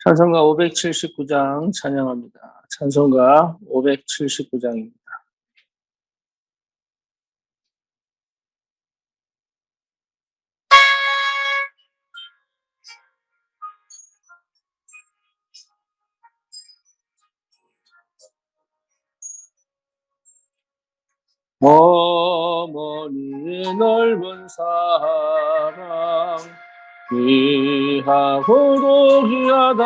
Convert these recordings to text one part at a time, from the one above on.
찬송가 579장 찬양합니다. 찬송가 579장입니다. 어머니의 넓은 사랑 귀하고도 귀하다.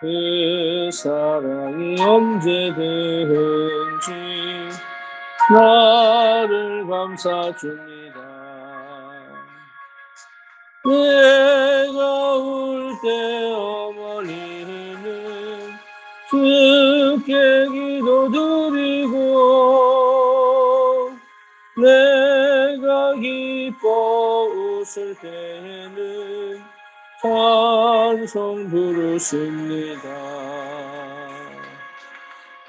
그 사랑이 언제든지 나를 감싸줍니다. 내가 울 때 어머니는 주께 기도드리고 내가 기뻐 웃을 때에는 찬송 부르십니다.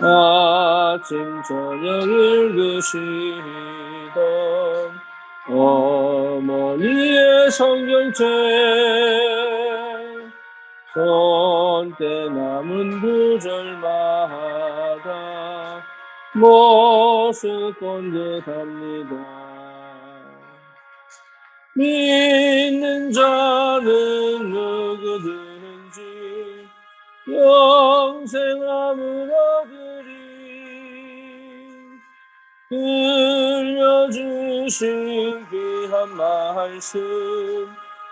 아침 저녁 읽으시던 어머니의 성경책 손때 남은 구절마다 모습 본 듯합니다. 믿는 자는 누구든지 영생함을 얻으리. 들려주신 귀한 말씀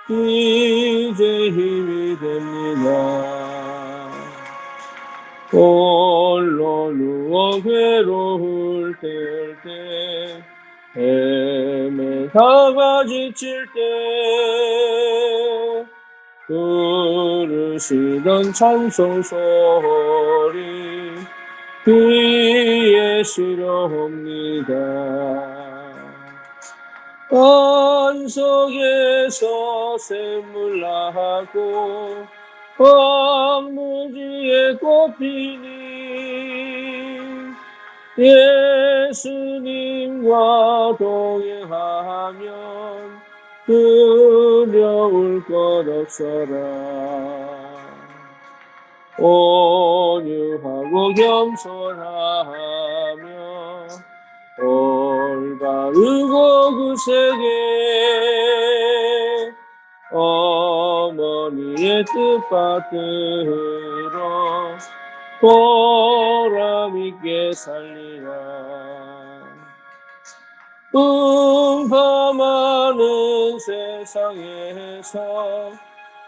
이제 힘이 됩니다. 홀로 누워 괴로울 때 헤매다가 지칠 때 부르시던 찬송 소리 귀에 실어옵니다. 안속에서 샘물 나고 황무지에 꽃피니 예수님과 동행하면 두려울 것 없어라. 온유하고 겸손하며 올바르고 굳세게 어머니의 뜻받들어 보람있게 살리라. 음파많은 세상에서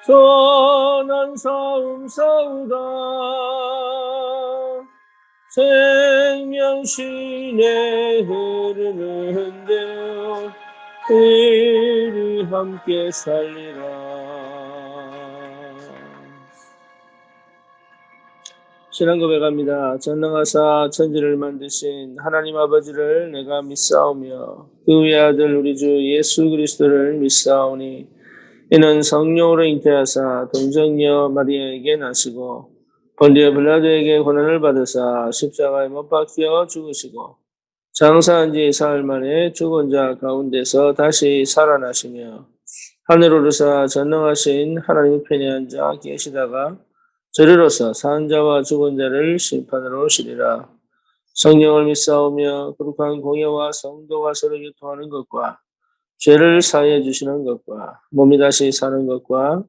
선한 싸움 싸우다 생명신에 흐르는 대로 이리 함께 살리라. 신앙 고백합니다. 전능하사 천지를 만드신 하나님 아버지를 내가 믿사오며 그 외아들 우리 주 예수 그리스도를 믿사오니 이는 성령으로 잉태하사 동정녀 마리아에게 나시고 본디오 빌라도에게 고난을 받으사 십자가에 못 박혀 죽으시고 장사한 지 사흘 만에 죽은 자 가운데서 다시 살아나시며 하늘 오르사 전능하신 하나님 편에 앉아 계시다가 저리로서 산 자와 죽은 자를 심판하러 오시리라. 성령을 믿사오며 거룩한 공예와 성도가 서로 교통하는 것과 죄를 사하여 주시는 것과 몸이 다시 사는 것과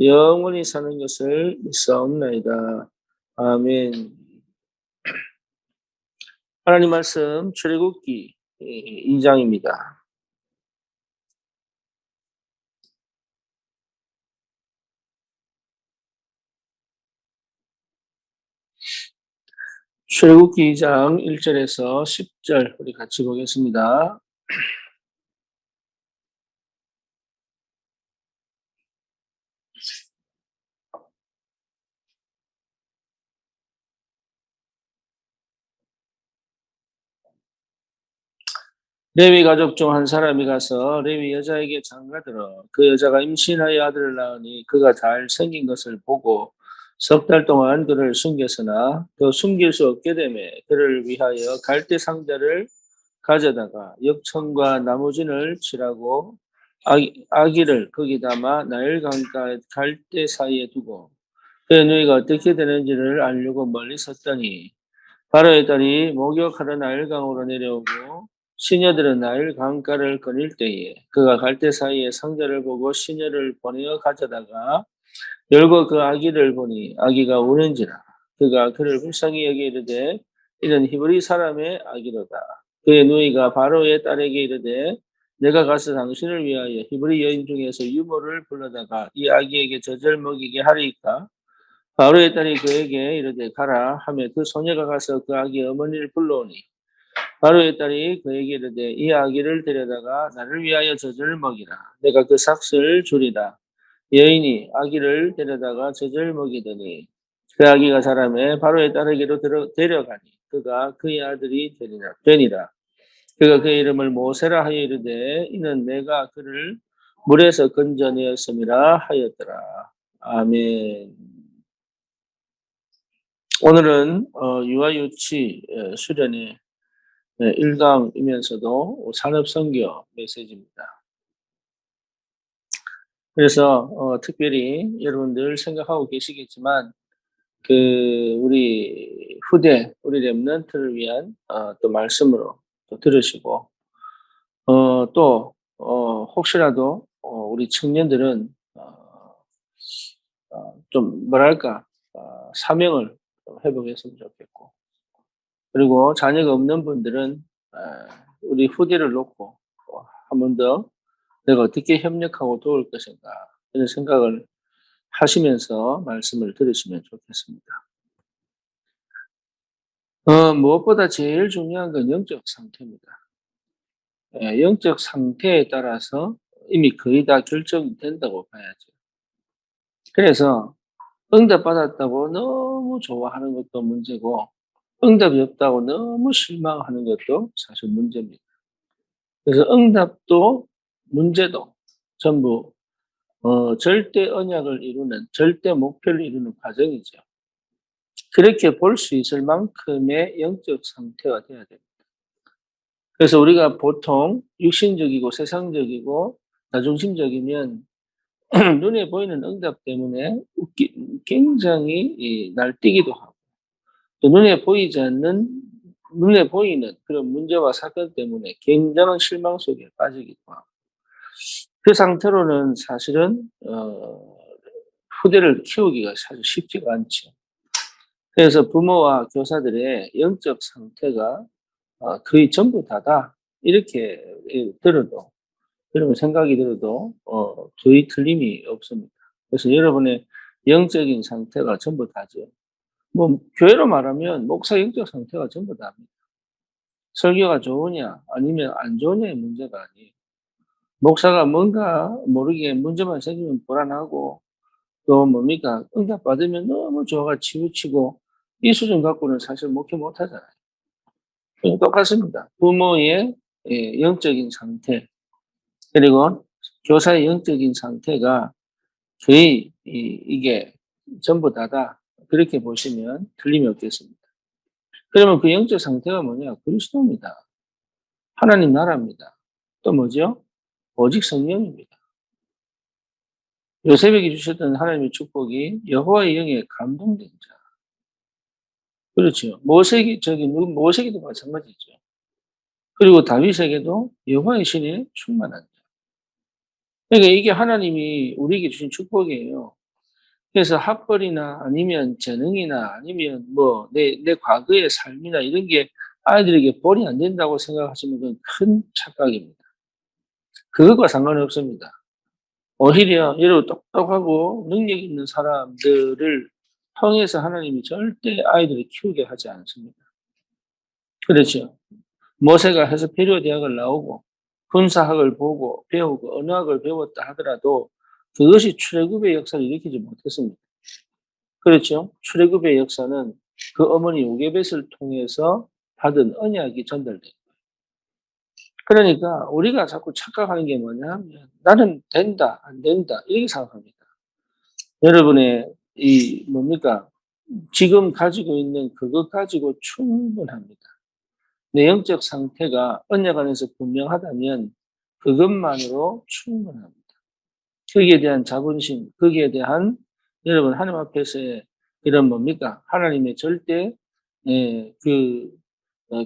영원히 사는 것을 믿사옵나이다. 아멘. 하나님 말씀 출애굽기 2장입니다. 출애굽기 2장 1절에서 10절 우리 같이 보겠습니다. 레위 가족 중 한 사람이 가서 레위 여자에게 장가들어 그 여자가 임신하여 아들을 낳으니 그가 잘 생긴 것을 보고 석 달 동안 그를 숨겼으나 더 숨길 수 없게 되매 그를 위하여 갈대 상자를 가져다가 역청과 나무진을 칠하고 아기를 거기 담아 나일 강가 갈대 사이에 두고 그의 누이가 어떻게 되는지를 알려고 멀리 섰더니 바로의 딸이 목욕하러 나일 강으로 내려오고 시녀들은 나일 강가를 거닐 때에 그가 갈대 사이에 상자를 보고 시녀를 보내어 가져다가 열고 그 아기를 보니 아기가 우는지라 그가 그를 불쌍히 여겨 이르되 이는 히브리 사람의 아기로다. 그의 누이가 바로의 딸에게 이르되 내가 가서 당신을 위하여 히브리 여인 중에서 유모를 불러다가 이 아기에게 젖을 먹이게 하리이까. 바로의 딸이 그에게 이르되 가라 하며 그 소녀가 가서 그 아기의 어머니를 불러오니 바로의 딸이 그에게 이르되 이 아기를 데려다가 나를 위하여 젖을 먹이라. 내가 그 삭슬 주리라. 여인이 아기를 데려다가 젖을 먹이더니 그 아기가 자라매 바로의 딸에게로 데려가니 그가 그의 아들이 되니라. 그가 그의 이름을 모세라 하여 이르되 이는 내가 그를 물에서 건져내었음이라 하였더라. 아멘. 오늘은 유아유치 수련의 1강이면서도 산업선교 메시지입니다. 그래서 특별히 여러분들 생각하고 계시겠지만 우리 후대 우리 렘넌트를 위한 또 말씀으로 또 들으시고 또 혹시라도 우리 청년들은 좀 뭐랄까 사명을 좀 회복했으면 좋겠고 그리고 자녀가 없는 분들은 우리 후대를 놓고 한 번 더 내가 어떻게 협력하고 도울 것인가 이런 생각을 하시면서 말씀을 들으시면 좋겠습니다. 무엇보다 제일 중요한 건 영적 상태입니다. 영적 상태에 따라서 이미 거의 다 결정된다고 봐야죠. 그래서 응답받았다고 너무 좋아하는 것도 문제고 응답이 없다고 너무 실망하는 것도 사실 문제입니다. 그래서 응답도 문제도 전부 절대 언약을 이루는 절대 목표를 이루는 과정이죠. 그렇게 볼 수 있을 만큼의 영적 상태가 돼야 됩니다. 그래서 우리가 보통 육신적이고 세상적이고 자중심적이면 눈에 보이는 응답 때문에 굉장히 날뛰기도 하고 또 눈에 보이는 그런 문제와 사건 때문에 굉장한 실망 속에 빠지기도 하고 그 상태로는 사실은 후대를 키우기가 사실 쉽지가 않죠. 그래서 부모와 교사들의 영적 상태가 거의 전부 다다 이렇게 들어도 여러분 생각이 들어도 거의 틀림이 없습니다. 그래서 여러분의 영적인 상태가 전부 다죠. 뭐 교회로 말하면 목사 영적 상태가 전부 다입니다. 설교가 좋으냐 아니면 안 좋으냐의 문제가 아니에요. 목사가 뭔가 모르게 문제만 생기면 불안하고 또 뭡니까 응답받으면 너무 좋아가 치우치고 이 수준 갖고는 사실 목회 못하잖아요. 똑같습니다. 부모의 영적인 상태 그리고 교사의 영적인 상태가 거의 이게 전부 다다 그렇게 보시면 틀림이 없겠습니다. 그러면 그 영적 상태가 뭐냐? 그리스도입니다. 하나님 나라입니다. 또 뭐죠? 오직 성령입니다. 요셉에게 주셨던 하나님의 축복이 여호와의 영에 감동된 자. 그렇죠. 모세기도 마찬가지죠. 그리고 다윗에게도 여호와의 신에 충만한 자. 그러니까 이게 하나님이 우리에게 주신 축복이에요. 그래서 학벌이나 아니면 재능이나 아니면 뭐 내 과거의 삶이나 이런 게 아이들에게 본이 안 된다고 생각하시면 그건 큰 착각입니다. 그것과 상관없습니다. 오히려 여러분 똑똑하고 능력 있는 사람들을 통해서 하나님이 절대 아이들을 키우게 하지 않습니다. 그렇죠. 모세가 해서 필요 대학을 나오고 군사학을 보고 배우고 언어학을 배웠다 하더라도 그것이 출애굽의 역사를 일으키지 못했습니다. 그렇죠. 출애굽의 역사는 그 어머니 요게벳을 통해서 받은 언약이 전달된 거예요. 그러니까 우리가 자꾸 착각하는 게 뭐냐 하면 나는 된다, 안 된다 이렇게 생각합니다. 여러분의 이 뭡니까? 지금 가지고 있는 그것 가지고 충분합니다. 내 영적 상태가 언약 안에서 분명하다면 그것만으로 충분합니다. 거기에 대한 자본심, 거기에 대한 여러분 하나님 앞에서의 이런 뭡니까? 하나님의 절대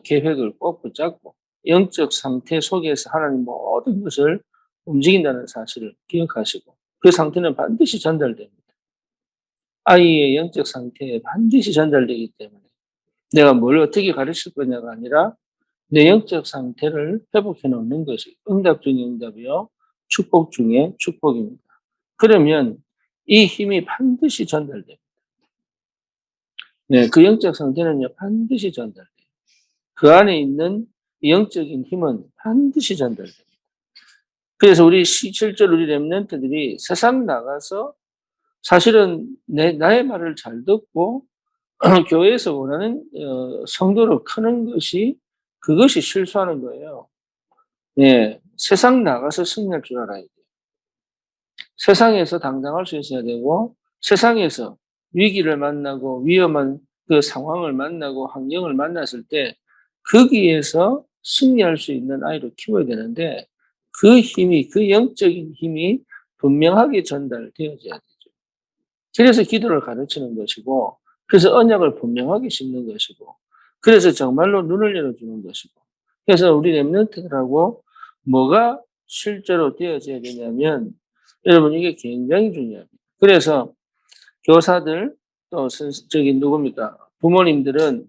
계획을 꼭 붙잡고 영적 상태 속에서 하나님 모든 것을 움직인다는 사실을 기억하시고 그 상태는 반드시 전달됩니다. 아이의 영적 상태에 반드시 전달되기 때문에 내가 뭘 어떻게 가르칠 거냐가 아니라 내 영적 상태를 회복해 놓는 것이 응답 중에 응답이요. 축복 중에 축복입니다. 그러면 이 힘이 반드시 전달돼요. 네, 그 영적 상태는요, 반드시 전달돼요. 그 안에 있는 영적인 힘은 반드시 전달돼요. 그래서 실제로 우리 렘넌트들이 세상 나가서 사실은 나의 말을 잘 듣고 교회에서 원하는 성도를 크는 것이 그것이 실수하는 거예요. 예, 세상 나가서 승리할 줄 알아야 돼요. 세상에서 당당할 수 있어야 되고 세상에서 위기를 만나고 위험한 그 상황을 만나고 환경을 만났을 때 거기에서 승리할 수 있는 아이로 키워야 되는데 그 힘이 그 영적인 힘이 분명하게 전달되어져야 되죠. 그래서 기도를 가르치는 것이고 그래서 언약을 분명하게 심는 것이고 그래서 정말로 눈을 열어주는 것이고 그래서 우리 렘넌트들하고 뭐가 실제로 되어져야 되냐면 여러분 이게 굉장히 중요합니다. 그래서 교사들 또 저기 누굽니까 부모님들은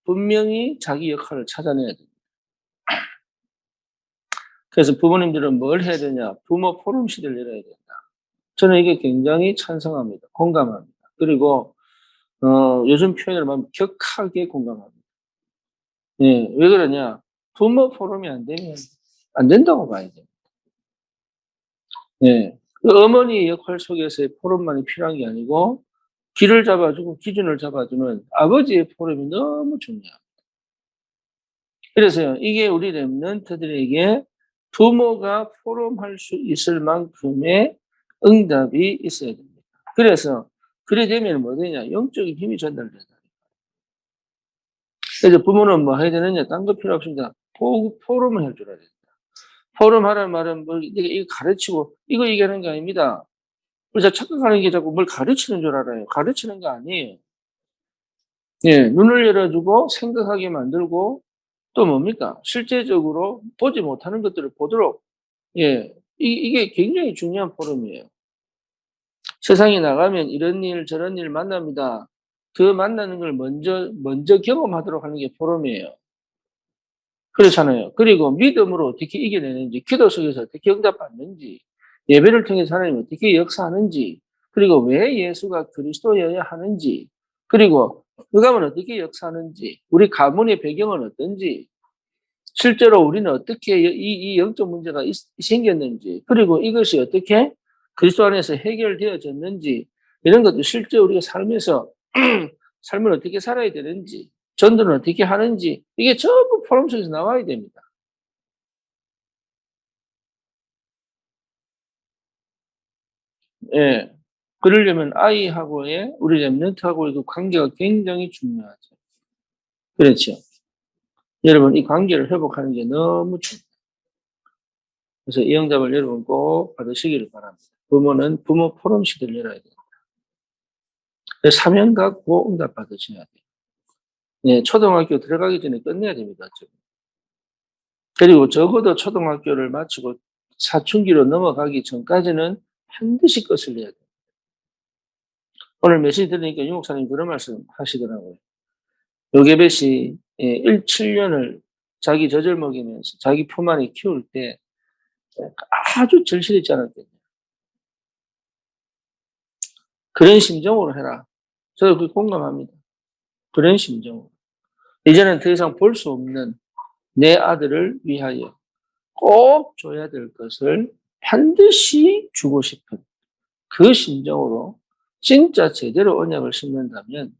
분명히 자기 역할을 찾아내야 됩니다. 그래서 부모님들은 뭘 해야 되냐 부모 포럼 시대를 열어야 된다. 저는 이게 굉장히 찬성합니다. 공감합니다. 그리고 요즘 표현을 하면 격하게 공감합니다. 예, 왜 그러냐 부모 포럼이 안 되면 안 된다고 봐야 돼요. 예. 그 어머니의 역할 속에서의 포럼만이 필요한 게 아니고 길을 잡아주고 기준을 잡아주는 아버지의 포럼이 너무 중요합니다. 그래서요, 이게 우리 렘넌트들에게 부모가 포럼할 수 있을 만큼의 응답이 있어야 됩니다. 그래서 그래 되면 뭐 되냐? 영적인 힘이 전달된다. 그래서 부모는 뭐 해야 되느냐? 딴 거 필요 없습니다. 포럼을 해줘야 된다. 포럼 하라는 말은 뭐 이거 가르치고 이거 얘기하는 게 아닙니다. 그래서 착각하는 게 자꾸 뭘 가르치는 줄 알아요. 가르치는 거 아니에요. 예, 눈을 열어주고 생각하게 만들고 또 뭡니까? 실제적으로 보지 못하는 것들을 보도록 예, 이게 굉장히 중요한 포럼이에요. 세상에 나가면 이런 일 저런 일 만납니다. 그 만나는 걸 먼저 경험하도록 하는 게 포럼이에요. 그렇잖아요. 그리고 믿음으로 어떻게 이겨내는지, 기도 속에서 어떻게 응답받는지, 예배를 통해서 하나님 어떻게 역사하는지, 그리고 왜 예수가 그리스도여야 하는지, 그리고 그 가문 어떻게 역사하는지, 우리 가문의 배경은 어떤지, 실제로 우리는 어떻게 이 영적 문제가 생겼는지, 그리고 이것이 어떻게 그리스도 안에서 해결되어졌는지, 이런 것도 실제 우리가 삶에서 삶을 어떻게 살아야 되는지, 전도는 어떻게 하는지, 이게 전부 포럼 속에서 나와야 됩니다. 예. 그러려면 아이하고의, 우리 랩런트하고의 그 관계가 굉장히 중요하죠. 그렇죠. 여러분, 이 관계를 회복하는 게 너무 중요해요. 그래서 이 응답을 여러분 꼭 받으시기를 바랍니다. 부모는 부모 포럼 시대를 열어야 돼요. 사명 갖고 응답 받으셔야 돼요. 예, 초등학교 들어가기 전에 끝내야 됩니다. 지금. 그리고 적어도 초등학교를 마치고 사춘기로 넘어가기 전까지는 반드시 끝을 내야 돼요. 오늘 메시지 들으니까 유 목사님 그런 말씀 하시더라고요. 요게벳이 7년을 자기 젖을 먹이면서 자기 품 안에 키울 때 아주 절실했지 않았겠냐. 그런 심정으로 해라. 저도 그 공감합니다. 그런 심정으로. 이제는 더 이상 볼 수 없는 내 아들을 위하여 꼭 줘야 될 것을 반드시 주고 싶은 그 심정으로 진짜 제대로 언약을 심는다면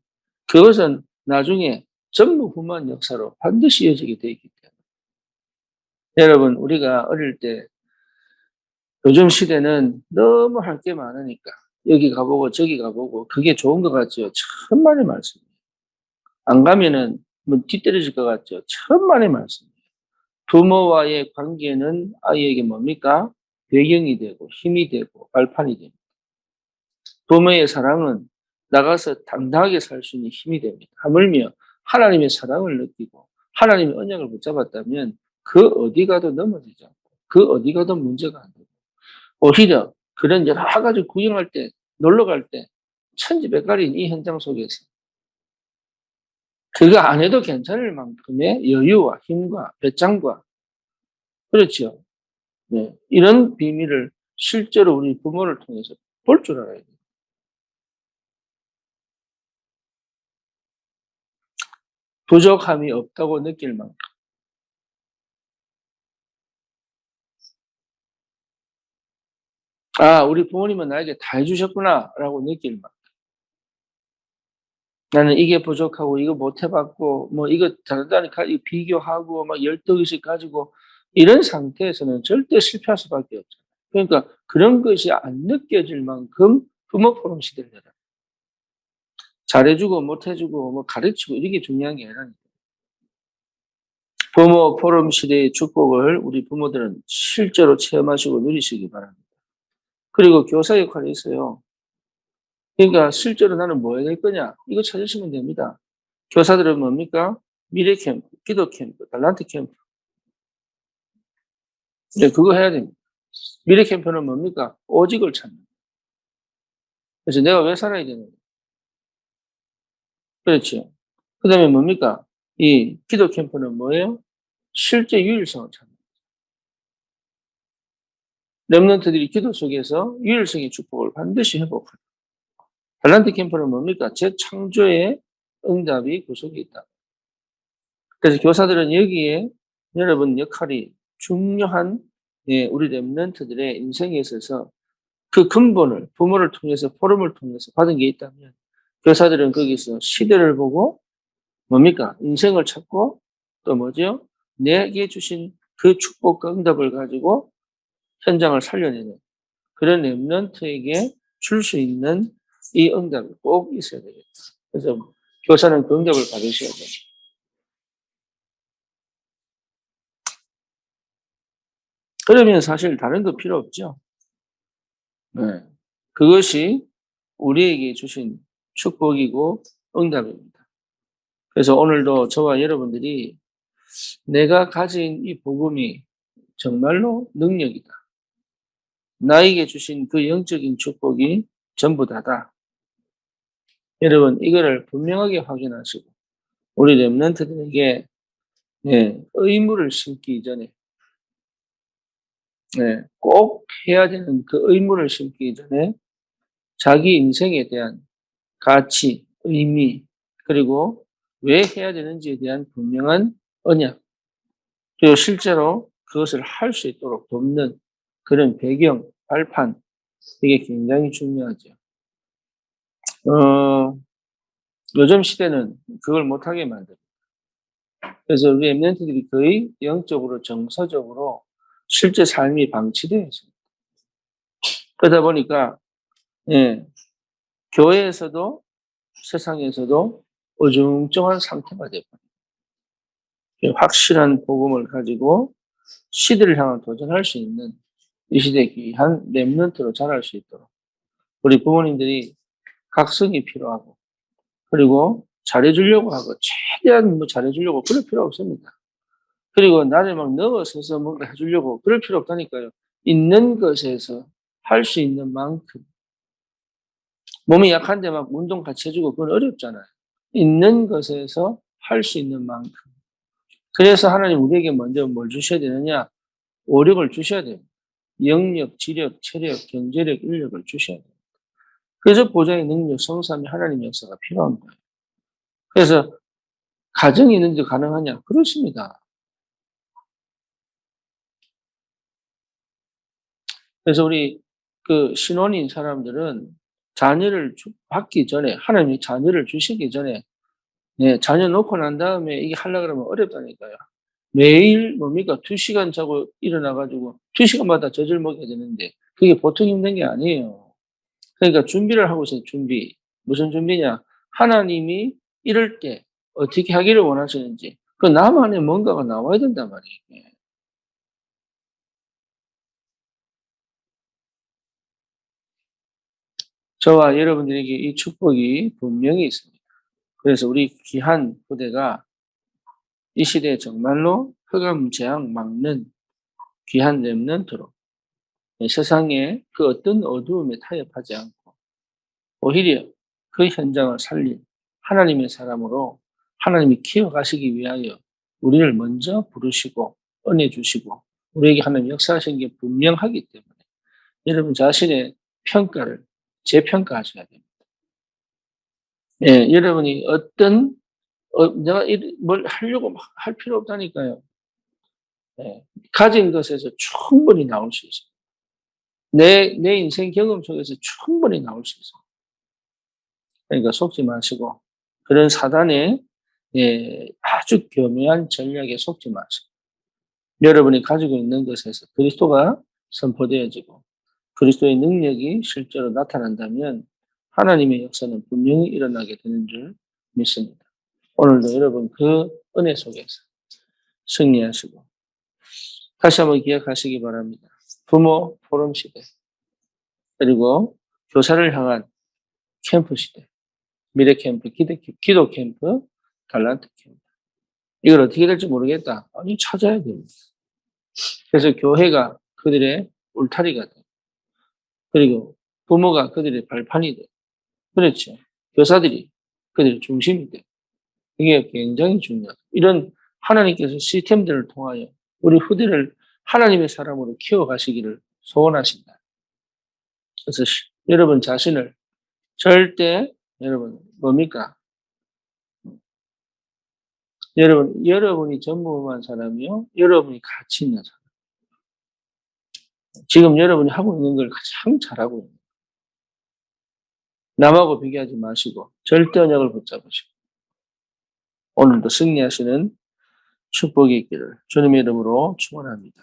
그것은 나중에 전무후무한 역사로 반드시 이어지게 되어 있기 때문에 여러분 우리가 어릴 때 요즘 시대는 너무 할 게 많으니까 여기 가보고 저기 가보고 그게 좋은 것 같죠. 천만의 말씀이에요. 안 가면은 뭐 뒤떨어질 것 같죠. 천만의 말씀이에요. 부모와의 관계는 아이에게 뭡니까? 배경이 되고 힘이 되고 발판이 됩니다. 부모의 사랑은 나가서 당당하게 살 수 있는 힘이 됩니다. 하물며 하나님의 사랑을 느끼고 하나님의 언약을 붙잡았다면 그 어디 가도 넘어지지 않고 그 어디 가도 문제가 안 되고 오히려 그런 여러 가지 구경할 때 놀러 갈 때 천지백갈인 이 현장 속에서 그거 안 해도 괜찮을 만큼의 여유와 힘과 배짱과 그렇죠. 네. 이런 비밀을 실제로 우리 부모를 통해서 볼 줄 알아야 돼요. 부족함이 없다고 느낄 만큼. 아, 우리 부모님은 나에게 다 해주셨구나라고 느낄 만큼. 나는 이게 부족하고 이거 못 해봤고 뭐 이거 잘한다니까 비교하고 막 열등의식 가지고 이런 상태에서는 절대 실패할 수밖에 없죠. 그러니까 그런 것이 안 느껴질 만큼 부모 포럼 시대를 열어요. 잘해주고 못해주고 뭐 가르치고 이게 중요한 게 아니라 부모 포럼 시대의 축복을 우리 부모들은 실제로 체험하시고 누리시기 바랍니다. 그리고 교사 역할이 있어요. 그러니까 실제로 나는 뭐 해야 될 거냐? 이거 찾으시면 됩니다. 교사들은 뭡니까? 미래 캠프, 기도 캠프, 달란트 캠프. 네, 그거 해야 됩니다. 미래 캠프는 뭡니까? 오직을 찾는. 그래서 내가 왜 살아야 되는가? 그렇죠. 그 다음에 뭡니까? 이 기도 캠프는 뭐예요? 실제 유일성을 찾는. 렘넌트들이 기도 속에서 유일성의 축복을 반드시 회복하는. 달란트 캠프는 뭡니까? 재창조의 응답이 그 속에 있다. 그래서 교사들은 여기에 여러분 역할이 중요한 우리 렘넌트들의 인생에 있어서 그 근본을 부모를 통해서 포럼을 통해서 받은 게 있다면 교사들은 거기서 시대를 보고 뭡니까? 인생을 찾고 또 뭐죠? 내게 주신 그 축복과 응답을 가지고 현장을 살려내는 그런 렘넌트에게 줄 수 있는 이 응답이 꼭 있어야 되겠다. 그래서 교사는 그 응답을 받으셔야 돼요. 그러면 사실 다른 거 필요 없죠. 네. 그것이 우리에게 주신 축복이고 응답입니다. 그래서 오늘도 저와 여러분들이 내가 가진 이 복음이 정말로 능력이다. 나에게 주신 그 영적인 축복이 전부 다다. 여러분 이거를 분명하게 확인하시고 우리 렘넌트들에게 의무를 심기 전에 꼭 해야 되는 그 의무를 심기 전에 자기 인생에 대한 가치, 의미, 그리고 왜 해야 되는지에 대한 분명한 언약, 그리고 실제로 그것을 할 수 있도록 돕는 그런 배경, 발판, 이게 굉장히 중요하죠. 요즘 시대는 그걸 못하게 만듭니다. 그래서 우리 엠넨트들이 거의 영적으로, 정서적으로 실제 삶이 방치되어 있습니다. 그러다 보니까, 교회에서도 세상에서도 어중쩡한 상태가 되고, 확실한 복음을 가지고 시대를 향한 도전할 수 있는 이 시대의 귀한 렘넌트로 자랄 수 있도록 우리 부모님들이 각성이 필요하고 그리고 잘해주려고 하고 최대한 뭐 잘해주려고 그럴 필요 없습니다. 그리고 나를 막 넘어서서 뭔가 해주려고 그럴 필요 없다니까요. 있는 것에서 할 수 있는 만큼 몸이 약한데 막 운동 같이 해주고 그건 어렵잖아요. 있는 것에서 할 수 있는 만큼. 그래서 하나님 우리에게 먼저 뭘 주셔야 되느냐? 오력을 주셔야 돼요. 영력, 지력, 체력, 경제력, 인력을 주셔야 돼요. 그래서 보좌의 능력, 성삼위 하나님의 역사가 필요한 거예요. 그래서 가정이 있는데 가능하냐? 그렇습니다. 그래서 우리 그 신혼인 사람들은 자녀를 받기 전에 하나님이 자녀를 주시기 전에 자녀 놓고 난 다음에 이게 하려고 그러면 어렵다니까요. 매일 뭡니까? 2시간 자고 일어나 가지고 2시간마다 젖을 먹여야 되는데 그게 보통 힘든 게 아니에요. 그러니까 준비를 하고 있어요. 준비. 무슨 준비냐? 하나님이 이럴 때 어떻게 하기를 원하시는지 그 나만의 뭔가가 나와야 된단 말이에요. 저와 여러분들에게 이 축복이 분명히 있습니다. 그래서 우리 귀한 후대가 이 시대에 정말로 흑암 재앙 막는 귀한 렘넌트로 세상의 그 어떤 어두움에 타협하지 않고 오히려 그 현장을 살린 하나님의 사람으로 하나님이 키워가시기 위하여 우리를 먼저 부르시고 은혜 주시고 우리에게 하나님 역사하신 게 분명하기 때문에 여러분 자신의 평가를 재평가하셔야 됩니다. 예, 여러분이 내가 뭘 하려고 막 할 필요 없다니까요. 예, 가진 것에서 충분히 나올 수 있어요. 내 인생 경험 속에서 충분히 나올 수 있어요. 그러니까 속지 마시고 그런 사단의 아주 교묘한 전략에 속지 마시고 여러분이 가지고 있는 것에서 그리스도가 선포되어지고 그리스도의 능력이 실제로 나타난다면 하나님의 역사는 분명히 일어나게 되는 줄 믿습니다. 오늘도 여러분 그 은혜 속에서 승리하시고 다시 한번 기억하시기 바랍니다. 부모 포럼 시대 그리고 교사를 향한 캠프 시대 미래 캠프, 기도 캠프, 달란트 캠프. 이걸 어떻게 될지 모르겠다. 아니, 찾아야 됩니다. 그래서 교회가 그들의 울타리가 돼. 그리고 부모가 그들의 발판이 돼. 그렇죠. 교사들이 그들의 중심이 돼. 이게 굉장히 중요하다. 이런 하나님께서 시스템들을 통하여 우리 후대를 하나님의 사람으로 키워가시기를 소원하신다. 그래서 여러분 자신을 절대 여러분 뭡니까? 여러분이 전무후무한 사람이요. 여러분이 가치 있는 사람. 지금 여러분이 하고 있는 걸 가장 잘하고 있는. 남하고 비교하지 마시고 절대 언약을 붙잡으시고 오늘도 승리하시는 축복이 있기를 주님의 이름으로 축원합니다.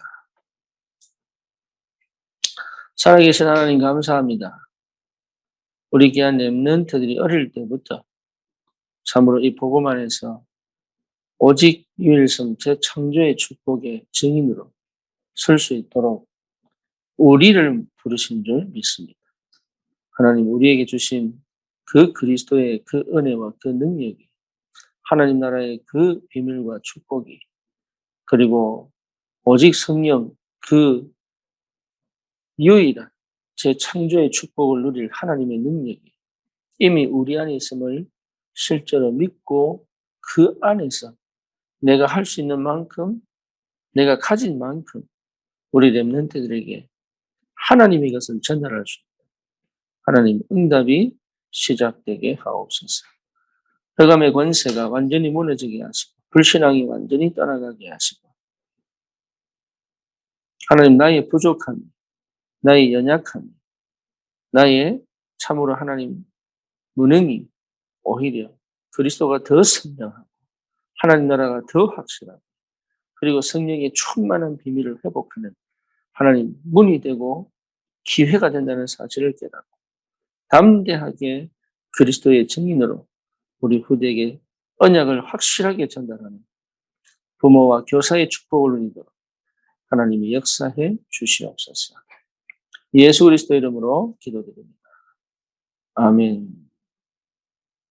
살아계신 하나님 감사합니다. 우리 귀한 렘넌트들이 어릴 때부터 참으로 이 복음 안에서 오직 유일성 제창조의 축복의 증인으로 설 수 있도록 우리를 부르신 줄 믿습니다. 하나님 우리에게 주신 그 그리스도의 그 은혜와 그 능력이 하나님 나라의 그 비밀과 축복이 그리고 오직 성령 그 유일한 제창조의 축복을 누릴 하나님의 능력이 이미 우리 안에 있음을 실제로 믿고 그 안에서 내가 할 수 있는 만큼 내가 가진 만큼 우리 렘넌트들에게 하나님의 것을 전달할 수 있다. 하나님 응답이 시작되게 하옵소서. 흑암의 권세가 완전히 무너지게 하시고 불신앙이 완전히 떠나가게 하시고 하나님 나의 부족함, 나의 연약함, 나의 참으로 하나님 무능이 오히려 그리스도가 더 선명하고 하나님 나라가 더 확실하고 그리고 성령의 충만한 비밀을 회복하는 하나님 문이 되고 기회가 된다는 사실을 깨닫고 담대하게 그리스도의 증인으로 우리 후대에게 언약을 확실하게 전달하는 부모와 교사의 축복을 누리도록 하나님이 역사해 주시옵소서. 예수 그리스도 이름으로 기도드립니다. 아멘.